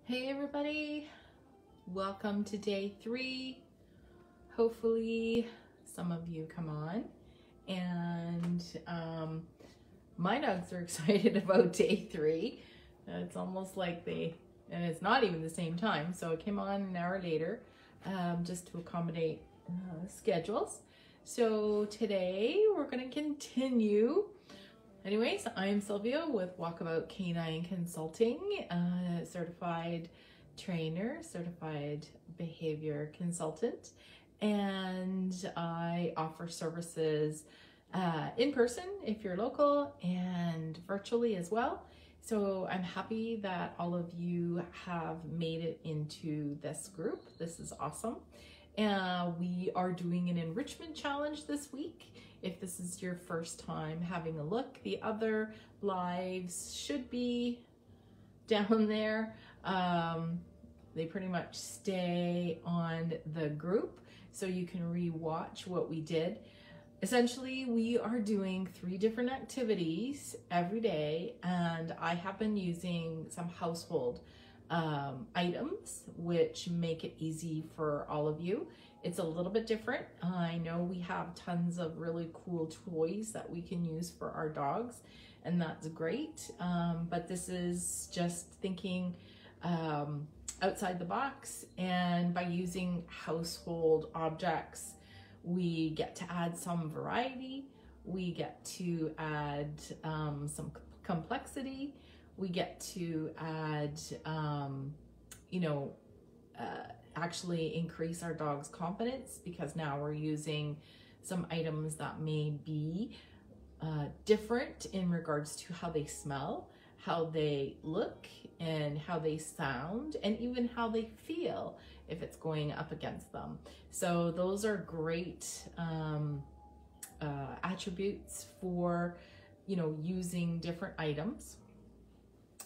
Hey everybody, welcome to day 3. Hopefully some of you come on, and my dogs are excited about day 3. It's almost like and it's not even the same time, so it came on an hour later just to accommodate schedules. So today we're going to continue. Anyways, I'm Sylvia with Walkabout Canine Consulting, certified trainer, certified behavior consultant, and I offer services in person if you're local and virtually as well. So I'm happy that all of you have made it into this group. This is awesome. We are doing an enrichment challenge this week. If this is your first time having a look, the other lives should be down there. They pretty much stay on the group, so you can re-watch what we did. Essentially, we are doing 3 different activities every day, and I have been using some household items which make it easy for all of you. It's a little bit different. I know we have tons of really cool toys that we can use for our dogs, and that's great, but this is just thinking outside the box, and by using household objects we get to add some variety, we get to add some complexity, we get to add, actually increase our dog's confidence, because now we're using some items that may be different in regards to how they smell, how they look, and how they sound, and even how they feel if it's going up against them. So those are great attributes for, using different items.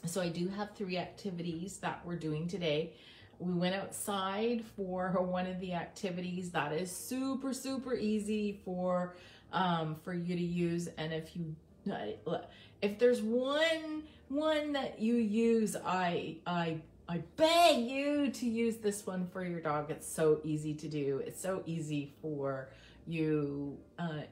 So I do have 3 activities that we're doing today. We went outside for one of the activities that is super, super easy for you to use. And if there's one that you use, I beg you to use this one for your dog. It's so easy to do. It's so easy for you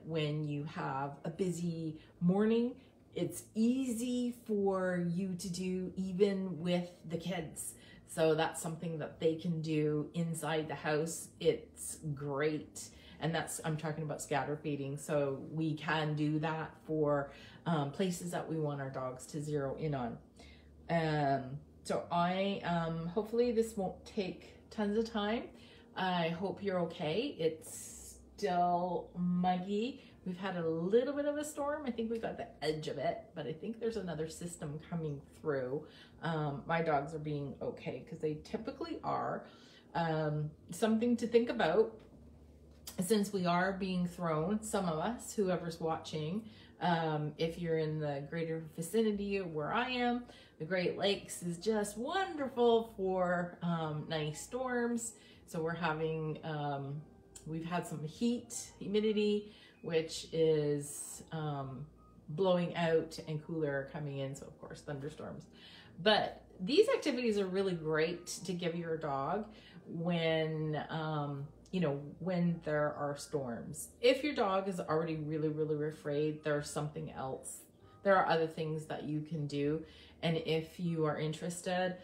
when you have a busy morning. It's easy for you to do even with the kids. So that's something that they can do inside the house. It's great. And I'm talking about scatter feeding. So we can do that for places that we want our dogs to zero in on. So hopefully this won't take tons of time. I hope you're okay. It's still muggy. We've had a little bit of a storm. I think we got the edge of it, but I think there's another system coming through. My dogs are being okay, because they typically are. Something to think about, since we are being thrown, some of us, whoever's watching, if you're in the greater vicinity of where I am, the Great Lakes is just wonderful for nice storms. So we're having, we've had some humidity, which is blowing out, and cooler air coming in, so of course thunderstorms. But these activities are really great to give your dog when when there are storms. If your dog is already really, really afraid, there's something else. There are other things that you can do, and if you are interested,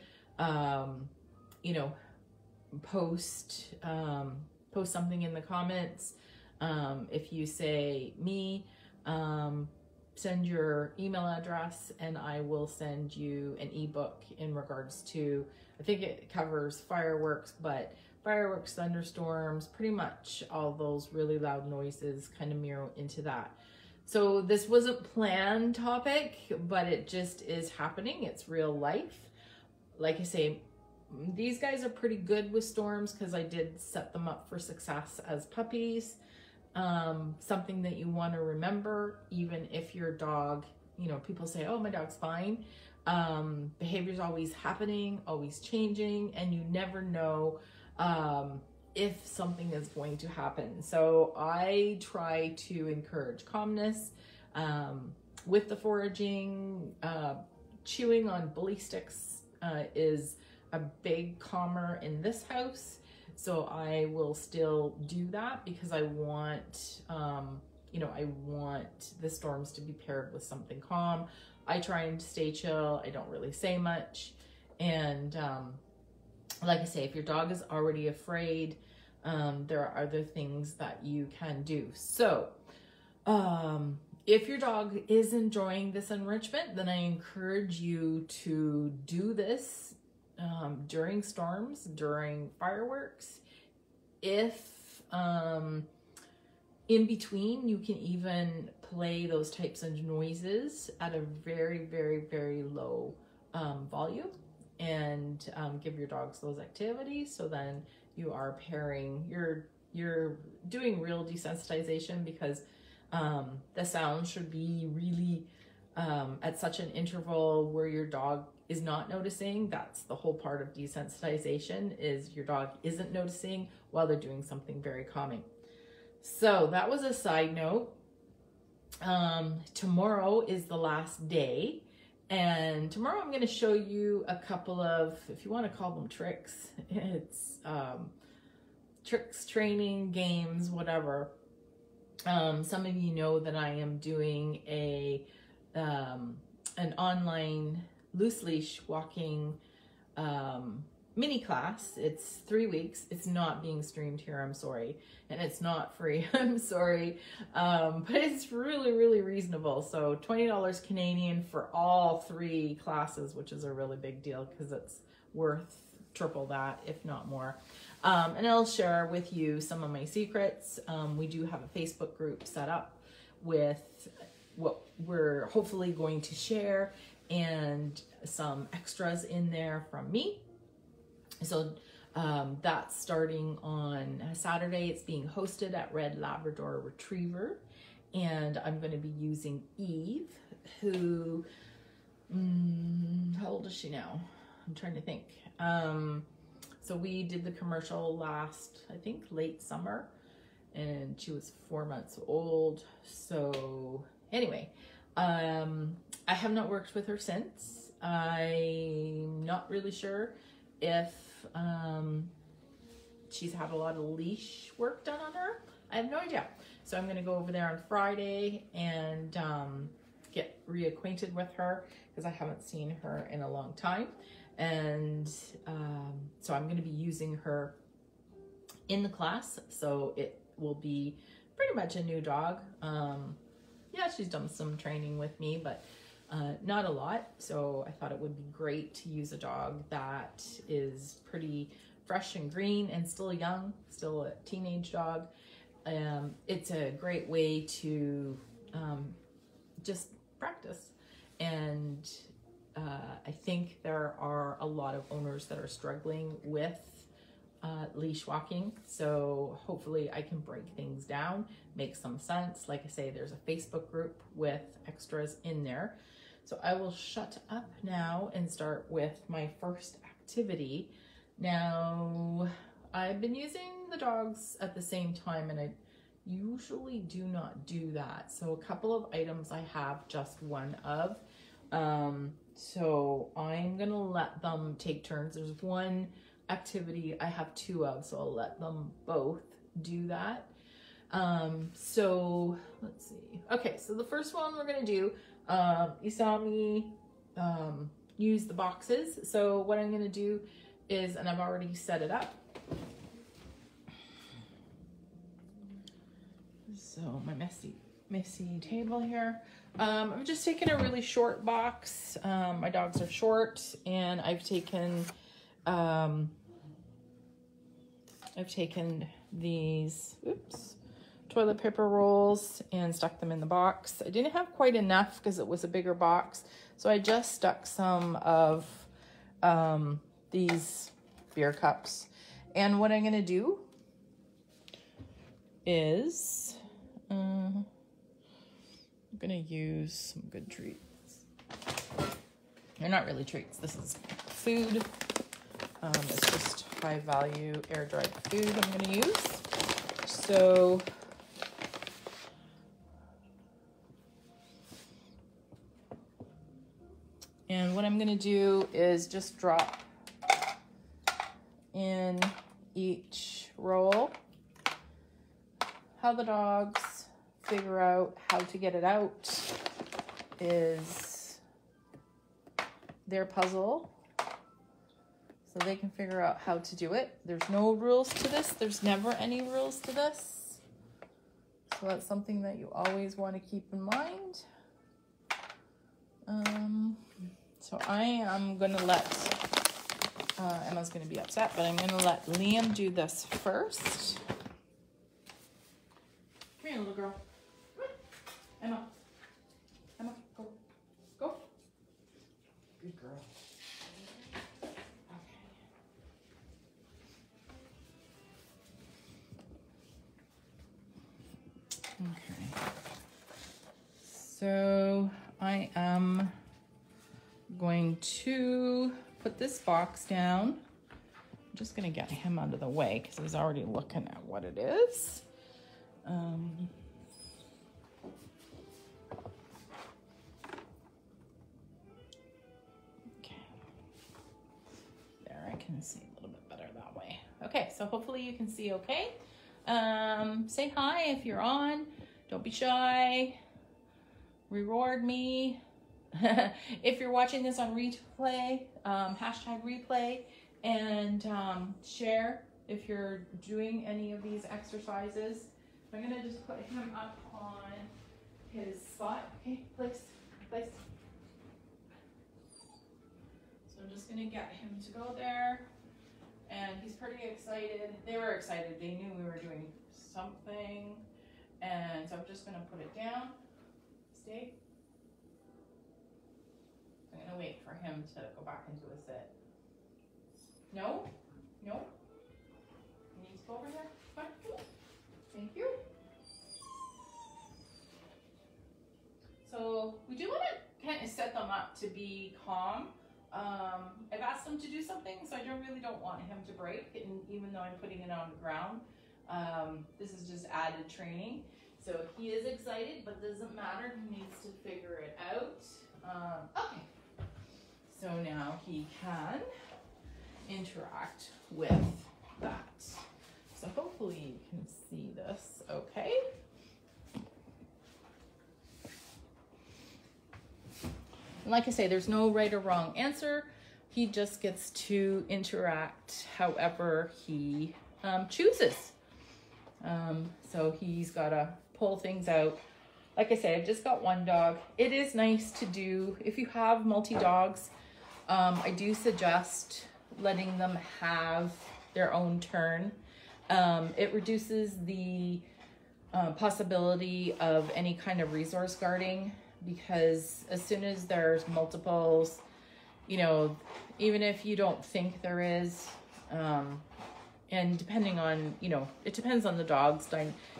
post something in the comments. If you say me, send your email address, and I will send you an ebook in regards to, I think it covers fireworks, but fireworks, thunderstorms, pretty much all those really loud noises kind of mirror into that. So this wasn't planned topic, but it just is happening. It's real life. Like I say, these guys are pretty good with storms, because I did set them up for success as puppies. Something that you want to remember, even if your dog, people say, oh, my dog's fine. Behavior's always happening, always changing, and you never know if something is going to happen. So I try to encourage calmness with the foraging. Chewing on bully sticks is a big calmer in this house. So I will still do that because I want, you know, I want the storms to be paired with something calm. I try and stay chill. I don't really say much. And like I say, if your dog is already afraid, there are other things that you can do. So if your dog is enjoying this enrichment, then I encourage you to do this during storms, during fireworks. If in between, you can even play those types of noises at a very, very, very low volume, and give your dogs those activities. So then you are pairing, you're doing real desensitization, because the sound should be really at such an interval where your dog is not noticing. That's the whole part of desensitization, is your dog isn't noticing while they're doing something very calming. So that was a side note. Tomorrow is the last day, and tomorrow I'm going to show you a couple of, if you want to call them tricks, it's tricks, training, games, whatever. Some of you know that I am doing an online loose leash walking mini class. It's 3 weeks. It's not being streamed here, I'm sorry, and it's not free. I'm sorry, but it's really, really reasonable. So $20 Canadian for all 3 classes, which is a really big deal because it's worth triple that, if not more. And I'll share with you some of my secrets. We do have a Facebook group set up with what we're hopefully going to share, and some extras in there from me. So that's starting on Saturday. It's being hosted at Red Labrador Retriever, and I'm going to be using Eve, who, how old is she now? I'm trying to think. So we did the commercial last, I think, late summer, and she was 4 months old. So anyway, I have not worked with her since. I'm not really sure if she's had a lot of leash work done on her. I have no idea. So I'm going to go over there on Friday and get reacquainted with her, because I haven't seen her in a long time. And so I'm going to be using her in the class. So it will be pretty much a new dog. Yeah, she's done some training with me, but not a lot. So I thought it would be great to use a dog that is pretty fresh and green and still young, still a teenage dog. It's a great way to just practice. And I think there are a lot of owners that are struggling with leash walking. So hopefully I can break things down, make some sense. Like I say, there's a Facebook group with extras in there. So I will shut up now and start with my first activity. Now, I've been using the dogs at the same time, and I usually do not do that. So a couple of items I have just one of. So I'm gonna let them take turns. There's one activity I have 2 of, so I'll let them both do that. So let's see. Okay, so the first one we're gonna do, you saw me use the boxes. So what I'm gonna do is, and I've already set it up. So my messy table here. I'm just taking a really short box. My dogs are short, and I've taken these, toilet paper rolls and stuck them in the box. I didn't have quite enough because it was a bigger box, so I just stuck some of these beer cups. And what I'm gonna do is I'm gonna use some good treats. They're not really treats, this is food. It's just high value air dried food I'm gonna use. So and what I'm gonna do is just drop in each role. How the dogs figure out how to get it out is their puzzle. So they can figure out how to do it. There's no rules to this. There's never any rules to this. So that's something that you always want to keep in mind. So I am going to let, Emma's going to be upset, but I'm going to let Liam do this first. Come here, little girl. Emma. Emma, go. Go. Good girl. Okay. So I am going to put this box down. I'm just going to get him out of the way because he's already looking at what it is. Okay. There, I can see a little bit better that way. Okay, so hopefully you can see okay. Say hi if you're on. Don't be shy. Reward me. If you're watching this on replay, hashtag replay, and share if you're doing any of these exercises. I'm gonna just put him up on his spot. Okay, place. So I'm just gonna get him to go there. And he's pretty excited. They were excited. They knew we were doing something. And so I'm just gonna put it down. Stay. I'm gonna wait for him to go back into a sit. No? No? He needs to go over there? Come on. Thank you. So we do want to kind of set them up to be calm. I've asked him to do something, so I really don't want him to break, and even though I'm putting it on the ground, this is just added training. So he is excited, but doesn't matter. He needs to figure it out. Okay. So now he can interact with that. So hopefully you can see this okay. And like I say, there's no right or wrong answer. He just gets to interact however he chooses. So he's got to pull things out. Like I say, I've just got one dog. It is nice to do, if you have multi-dogs, I do suggest letting them have their own turn. It reduces the possibility of any kind of resource guarding, because as soon as there's multiples, you know, even if you don't think there is, and depending on, you know, it depends on the dog's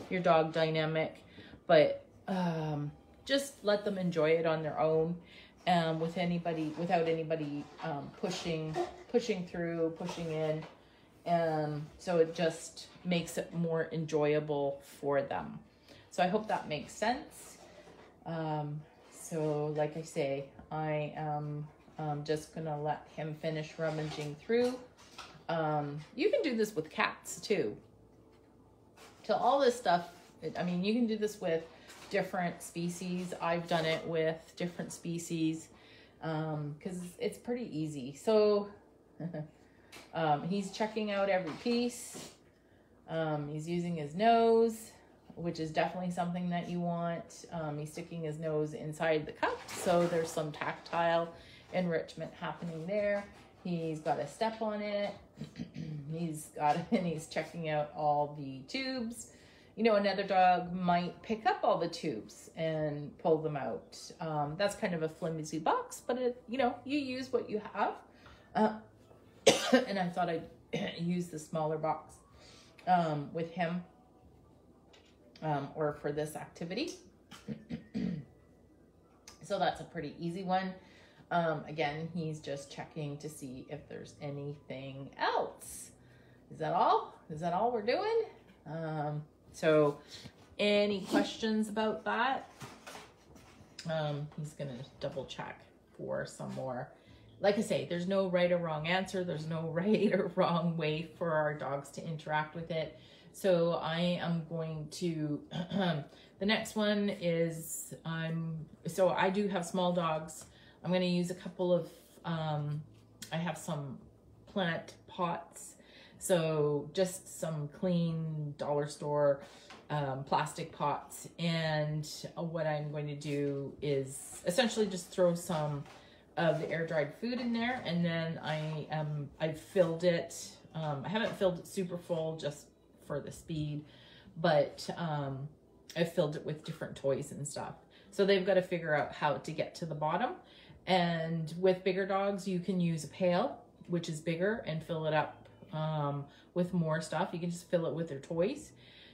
your dog dynamic, but just let them enjoy it on their own, without anybody pushing through, pushing in, so it just makes it more enjoyable for them. So I hope that makes sense. So like I say, I am just gonna let him finish rummaging through. You can do this with cats too. So all this stuff, I mean, you can do this with different species. I've done it with different species, because it's pretty easy. So he's checking out every piece. He's using his nose, which is definitely something that you want. He's sticking his nose inside the cup, so there's some tactile enrichment happening there. He's got a step on it. And he's checking out all the tubes. You know, another dog might pick up all the tubes and pull them out. That's kind of a flimsy box, but you know, you use what you have. And I thought I'd use the smaller box with him, or for this activity. So that's a pretty easy one. Again, he's just checking to see if there's anything else. Is that all? Is that all we're doing? So any questions about that? He's gonna double check for some more like I say, there's no right or wrong answer. There's no right or wrong way for our dogs to interact with it. So I am going to, the next one is, so I do have small dogs. I'm going to use a couple of, I have some plant pots. So just some clean dollar store plastic pots. And what I'm going to do is essentially just throw some of the air dried food in there. And then I've filled it. I haven't filled it super full just for the speed, but I've filled it with different toys and stuff. So they've got to figure out how to get to the bottom. And with bigger dogs, you can use a pail, which is bigger, and fill it up with more stuff. You can just fill it with their toys.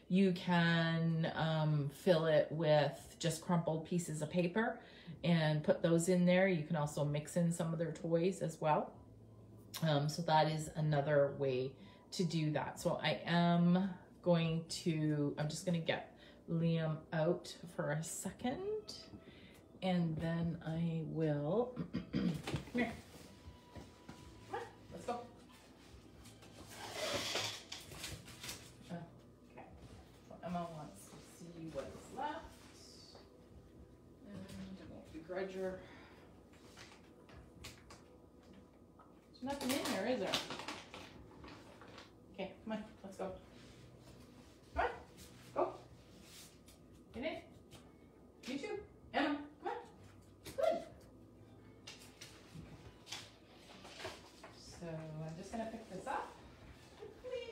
You can fill it with just crumpled pieces of paper and put those in there. You can also mix in some of their toys as well. So that is another way to do that. So I am going to, I'm just going to get Liam out for a second, and then I will, come here. Come on, let's go. Okay, so Emma wants to see what is left, and I won't begrudge her. There's nothing in there, is there? Okay, come on, let's go. Come on, go. Get in. You too. Emma, come on. Good. So I'm just going to pick this up. Quickly.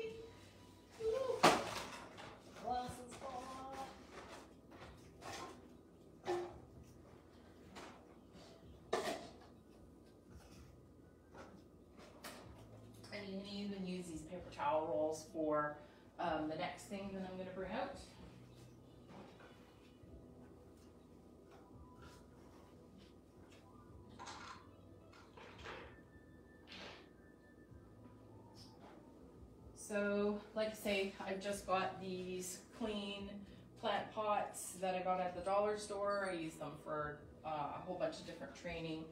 Glasses fall off. And you can even use these paper towel rolls for the next thing that I'm going to bring out. So, like I say, I've just got these clean plant pots that I got at the dollar store. I use them for a whole bunch of different training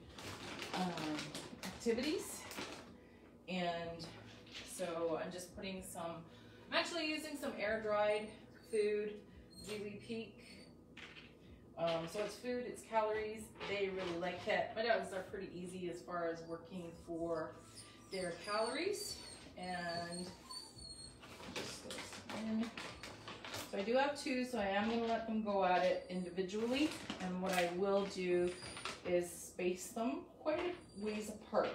activities. And so I'm just putting some, I'm actually using some air-dried food, Ziwi Peak. So it's food, it's calories. They really like it. My dogs are pretty easy as far as working for their calories. And just goes in. So I do have two, so I am going to let them go at it individually. And what I will do is space them quite a ways apart.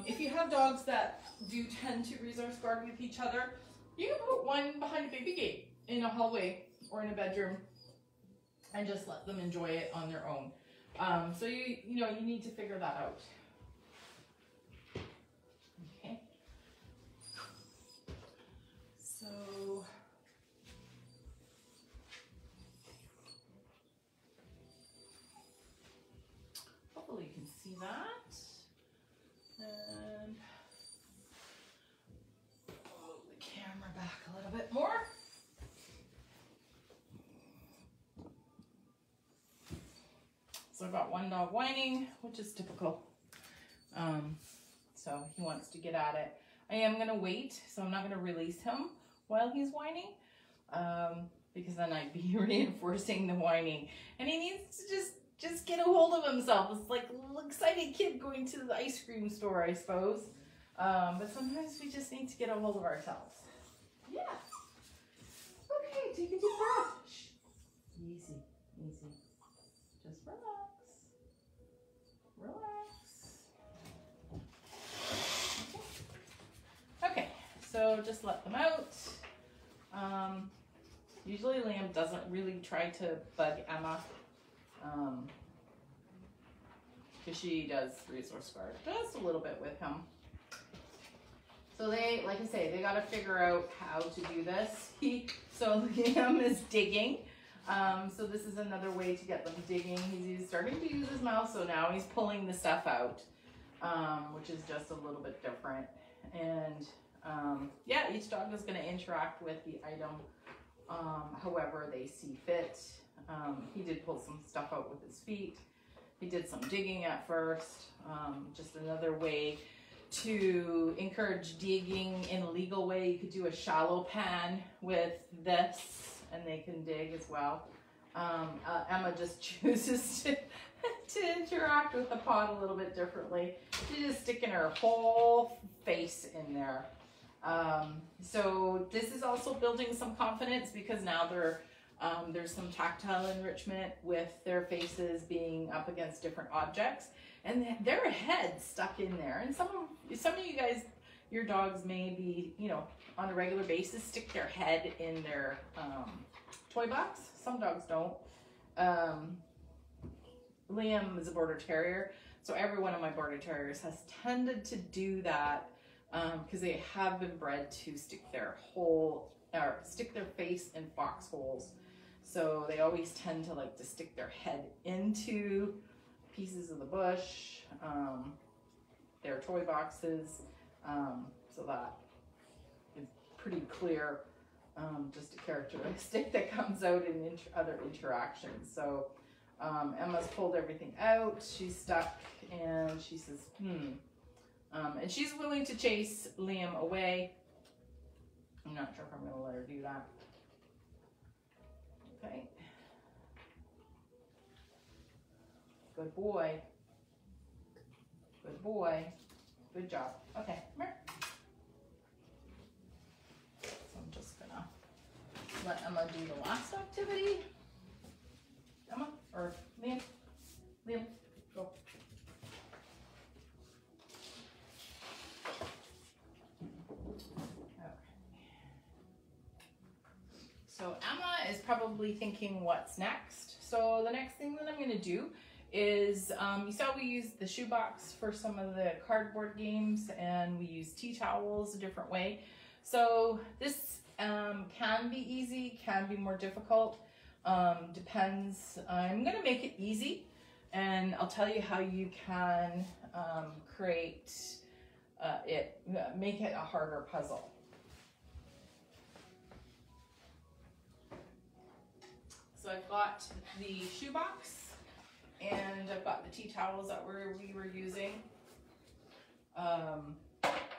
If you have dogs that do tend to resource guard with each other, you can put one behind a baby gate in a hallway or in a bedroom and just let them enjoy it on their own. So you need to figure that out. Okay. So hopefully you can see that. And move the camera back a little bit more. So I've got one dog whining, which is typical. So he wants to get at it. I am going to wait, so I'm not going to release him while he's whining, because then I'd be reinforcing the whining. And he needs to just get a hold of himself. It's like a little excited kid going to the ice cream store, I suppose. But sometimes we just need to get a hold of ourselves. Yeah. Okay, take a deep breath. Shh. Easy, easy. Just relax. Relax. Okay, so just let them out. Usually Liam doesn't really try to bug Emma. Because she does resource guard just a little bit with him. So they, like I say, they got to figure out how to do this. So Liam is digging. So this is another way to get them digging. He's starting to use his mouth, so now he's pulling the stuff out, which is just a little bit different. And yeah, each dog is going to interact with the item however they see fit. He did pull some stuff out with his feet. He did some digging at first, just another way to encourage digging in a legal way. You could do a shallow pan with this and they can dig as well. Emma just chooses to interact with the pot a little bit differently. She's just sticking her whole face in there. So this is also building some confidence because now there's some tactile enrichment with their faces being up against different objects and their head stuck in there. And some of you guys, your dogs may be, you know, on a regular basis stick their head in their toy box. Some dogs don't. Liam is a border terrier, so every one of my border terriers has tended to do that because they have been bred to stick their face in foxholes. So they always tend to like to stick their head into pieces of the bush, their toy boxes, so that is pretty clear, just a characteristic that comes out in other interactions. So Emma's pulled everything out, she's stuck, and she says, and she's willing to chase Liam away. I'm not sure if I'm going to let her do that. Okay. Good boy. Good boy. Good job. Okay, come here. So I'm just going to let Emma do the last activity. Emma, or Liam. Liam, go. So Emma is probably thinking, what's next? So the next thing that I'm going to do is, you saw we used the shoebox for some of the cardboard games, and we use tea towels a different way. So this can be easy, can be more difficult, depends. I'm going to make it easy, and I'll tell you how you can make it a harder puzzle. So I've got the shoebox and I've got the tea towels that we were using.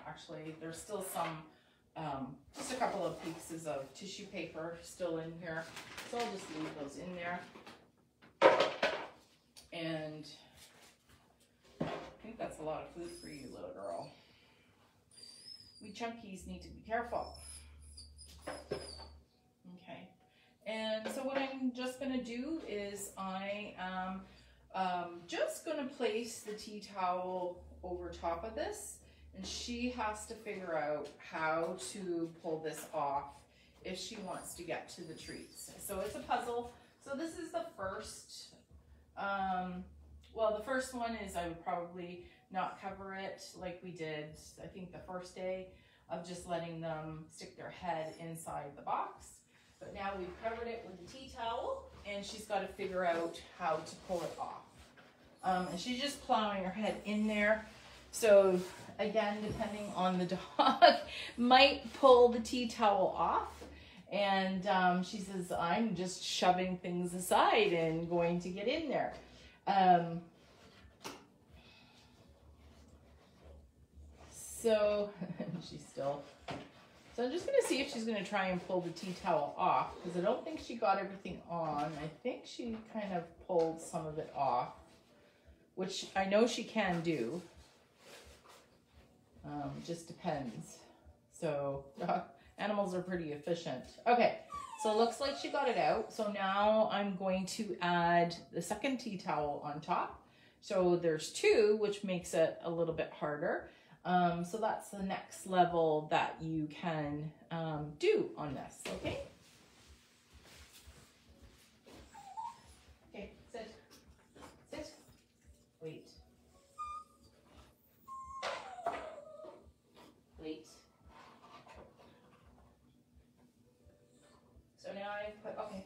Actually, there's still some, just a couple of pieces of tissue paper still in here. So I'll just leave those in there. And I think that's a lot of food for you, little girl. We chunkies need to be careful. Okay. And so what I'm just going to do is I am just going to place the tea towel over top of this, and she has to figure out how to pull this off if she wants to get to the treats. So it's a puzzle. So this is the first, well, the first one is I would probably not cover it like we did, I think the first day, of just letting them stick their head inside the box. But now we've covered it with the tea towel, and she's got to figure out how to pull it off. And she's just plowing her head in there. So again, depending on the dog, might pull the tea towel off. And she says, I'm just shoving things aside and going to get in there. So she's still... So I'm just going to see if she's going to try and pull the tea towel off, because I don't think she got everything on. I think she kind of pulled some of it off, which I know she can do. Just depends. So animals are pretty efficient. Okay, so it looks like she got it out. So now I'm going to add the second tea towel on top. So there's two, which makes it a little bit harder. So that's the next level that you can do on this, okay? Okay, sit. Sit. Wait. Wait. So now I've put, okay.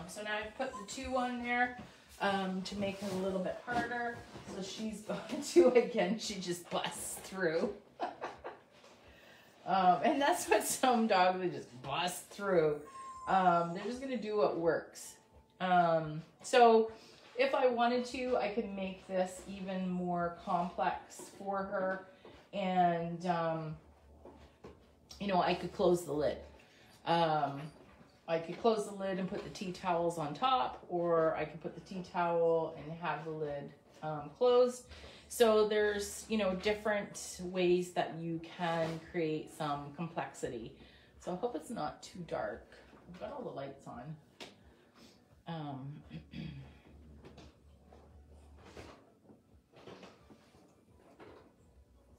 So now I've put the two on there to make it a little bit harder. So she's going to, again, she just busts through. And that's what some dogs, they just bust through. They're just going to do what works. So if I wanted to, I could make this even more complex for her. And, you know, I could close the lid. I could close the lid and put the tea towels on top, or I could put the tea towel and have the lid closed. So there's, you know, different ways that you can create some complexity. So I hope it's not too dark. I've got all the lights on.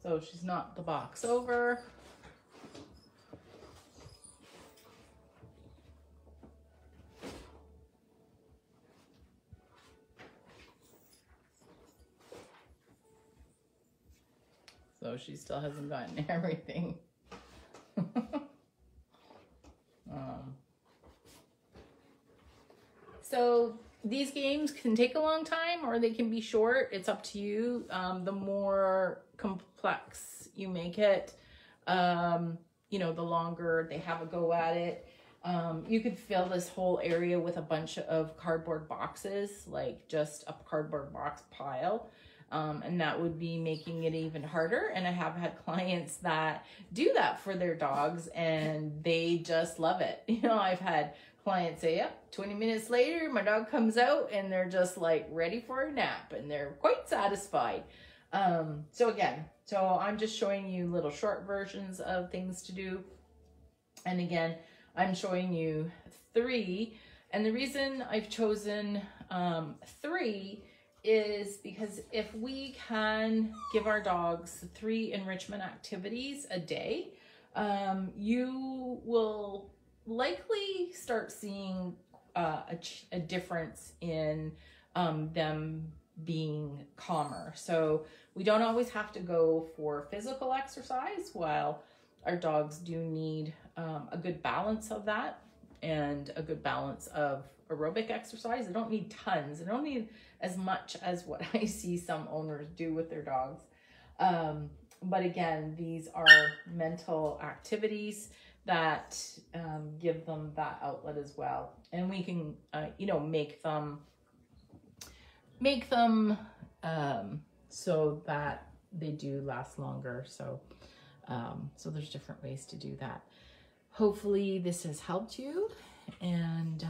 So she's knocked the box over. So she still hasn't gotten everything. So these games can take a long time or they can be short. It's up to you. The more complex you make it, you know, the longer they have a go at it. You could fill this whole area with a bunch of cardboard boxes, like just a cardboard box pile. And that would be making it even harder. And I have had clients that do that for their dogs and they just love it. You know, I've had clients say, yep, 20 minutes later, my dog comes out and they're just like ready for a nap and they're quite satisfied. So I'm just showing you little short versions of things to do. And again, I'm showing you 3. And the reason I've chosen 3 is because if we can give our dogs 3 enrichment activities a day, you will likely start seeing a difference in them being calmer. So we don't always have to go for physical exercise, while our dogs do need a good balance of that and a good balance of aerobic exercise. They don't need tons. They don't need as much as what I see some owners do with their dogs. But again, these are mental activities that give them that outlet as well. And we can, you know, make them so that they do last longer. So, so there's different ways to do that. Hopefully this has helped you, and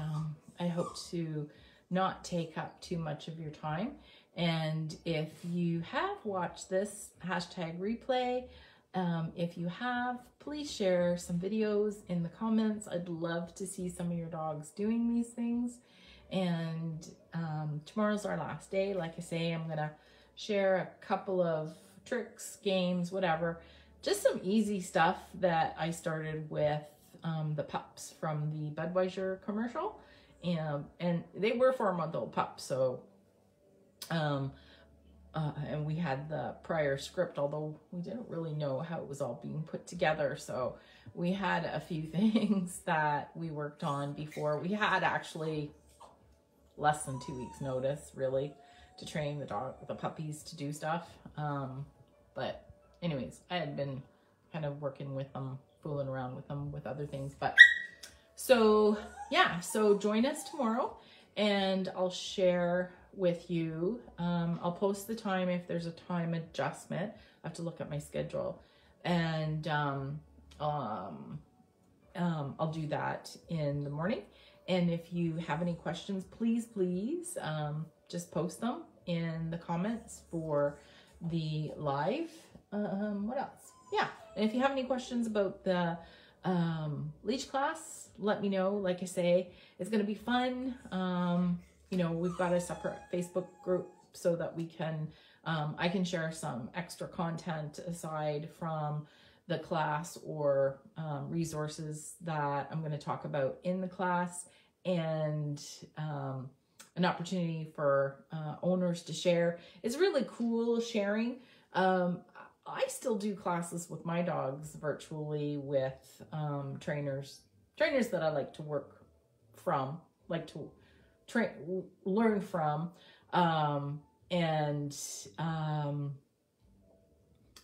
I hope to not take up too much of your time. And if you have watched this #replay, if you have, please share some videos in the comments. I'd love to see some of your dogs doing these things. And tomorrow's our last day. Like I say, I'm gonna share a couple of tricks, games, whatever, just some easy stuff that I started with the pups from the Budweiser commercial. And they were 4-month-old pups, so and we had the prior script, although we didn't really know how it was all being put together. So we had a few things that we worked on before. We had actually less than 2 weeks notice, really, to train the puppies to do stuff. But anyways, I had been kind of working with them, fooling around with them with other things. But so yeah, so join us tomorrow and I'll share with you. I'll post the time if there's a time adjustment. I have to look at my schedule, and I'll do that in the morning. And if you have any questions, please just post them in the comments for the live. What else? Yeah, and if you have any questions about the leash class, let me know. Like I say, it's going to be fun. You know, we've got a separate Facebook group so that we can, I can share some extra content aside from the class, or resources that I'm going to talk about in the class, and an opportunity for owners to share. It's really cool sharing. I still do classes with my dogs virtually with trainers that I like to work from, like to learn from,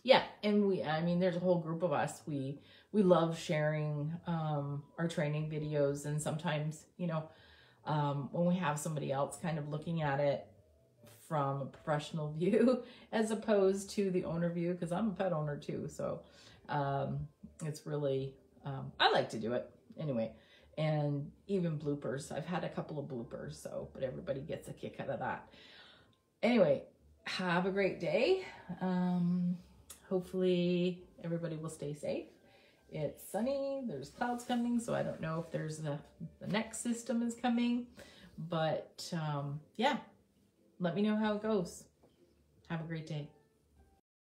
yeah, and I mean, there's a whole group of us. We love sharing our training videos, and sometimes, you know, when we have somebody else kind of looking at it, from a professional view as opposed to the owner view, because I'm a pet owner too. So it's really, I like to do it anyway. And even bloopers. I've had a couple of bloopers, so, but everybody gets a kick out of that. Anyway, have a great day. Hopefully everybody will stay safe. It's sunny, there's clouds coming, so I don't know if there's the next system is coming, but yeah, let me know how it goes. Have a great day.